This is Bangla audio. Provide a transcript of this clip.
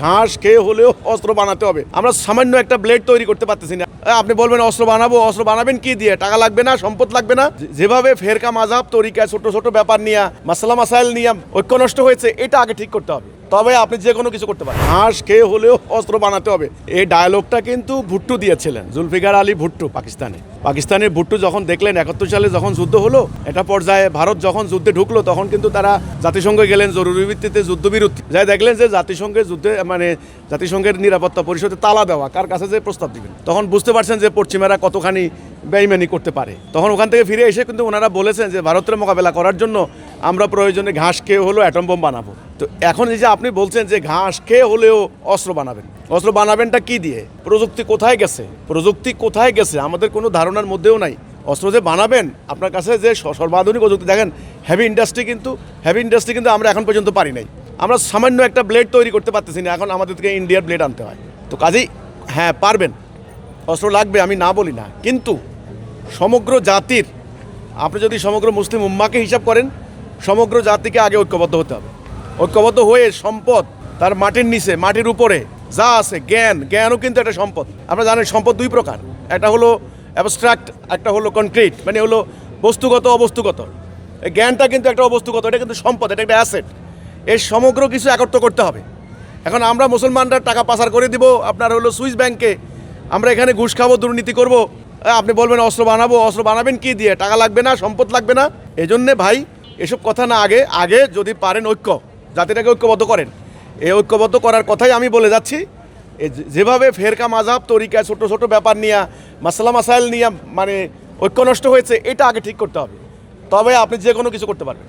ঘাস খেয়ে হলেও অস্ত্র বানাতে হবে। আমরা সামান্য একটা ব্লেড তৈরি করতে পারতেছি না। আপনি বলবেন অস্ত্র বানাবো, অস্ত্র বানাবেন কি দিয়ে? টাকা লাগবে না, সম্পদ লাগবে না। যেভাবে ফেরকা মাযহাব তরিকা ছোট ছোট ব্যাপার নিয়ে মাসলা মাসাইল নিয়ে ঐক্য নষ্ট হয়েছে, এটা আগে ঠিক করতে হবে, তবে আপনি যে কোনো কিছু করতে পারেন। ঘাস খেয়ে হলেও অস্ত্র বানাতে হবে, এই ডায়ালগটা কিন্তু ভুট্টো দিয়েছিলেন, জুলফিকার আলী ভুট্টো। পাকিস্তানের ভুট্টো যখন দেখলেন 71 সালে যখন যুদ্ধ হলো, এটা পর্যায়ে ভারত যখন যুদ্ধে ঢুকলো, তখন কিন্তু তারা জাতিসংঘে গেলেন জরুরি ভিত্তিতে যুদ্ধবিরতি। যাই দেখলেন যে জাতিসংঘের যুদ্ধে জাতিসংঘের নিরাপত্তা পরিষদে তালা দেওয়া, কার কাছে যে প্রস্তাব দিবেন, তখন বুঝতে পারছেন যে পশ্চিমারা কতখানি বেইমানি করতে পারে। তখন ওখান থেকে ফিরে এসে কিন্তু ওনারা বলেছেন যে ভারতের মোকাবেলা করার জন্য আমরা প্রয়োজনে ঘাস খেয়ে হলেও অ্যাটম বোম বানাবো। তো এখন এই যে আপনি বলছেন যে ঘাস খেয়ে হলেও অস্ত্র বানাবেন, অস্ত্র বানাবেনটা কি দিয়ে? প্রযুক্তি কোথায় গেছে আমাদের কোনো ধারণার মধ্যেও নাই। অস্ত্র যে বানাবেন, আপনার কাছে যে সর্বাধুনিক প্রযুক্তি, দেখেন হেভি ইন্ডাস্ট্রি কিন্তু আমরা এখন পর্যন্ত পারি নাই। আমরা সামান্য একটা ব্লেড তৈরি করতে পারতেছি না, এখন আমাদের থেকে ইন্ডিয়ার ব্লেড আনতে হয়। তো কাজেই হ্যাঁ পারবেন, অস্ত্র লাগবে, আমি না বলি না, কিন্তু সমগ্র জাতির, আপনি যদি সমগ্র মুসলিম উম্মাকে হিসাব করেন, সমগ্র জাতিকে আগে ঐক্যবদ্ধ হতে হবে। ঐক্যবদ্ধ হয়ে সম্পদ তার মাটির নিচে, মাটির উপরে যা আছে, জ্ঞানও কিন্তু একটা সম্পদ। আপনারা জানেন সম্পদ দুই প্রকার, একটা হলো অ্যাবস্ট্রাক্ট, একটা হলো কনক্রিট, মানে হলো বস্তুগত অবস্তুগত। এই জ্ঞানটা কিন্তু একটা অবস্তুগত, এটা কিন্তু সম্পদ, এটা একটা অ্যাসেট। এর সমগ্র কিছু একত্র করতে হবে। এখন আমরা মুসলমানরা টাকা পাচার করে দিব আপনার হলো সুইস ব্যাংকে, আমরা এখানে ঘুষ খাবো, দুর্নীতি করব। আপনি বলবেন অস্ত্র বানাবো, অস্ত্র বানাবেন কি দিয়ে? টাকা লাগবে না, সম্পদ লাগবে না। এজন্যে ভাই এসব কথা না, আগে যদি পারেন জাতিটাকে ঐক্যবদ্ধ করেন। এই ঐক্যবদ্ধ করার কথাই আমি বলে যাচ্ছি। যেভাবে ফেরকা মাযহাব তরিকা ছোট ছোট ব্যাপার নিয়ে মাসলা মাসাইল নিয়ে ঐক্য নষ্ট হয়েছে, এটা আগে ঠিক করতে হবে, তবে আপনি যে কোনো কিছু করতে পারবেন।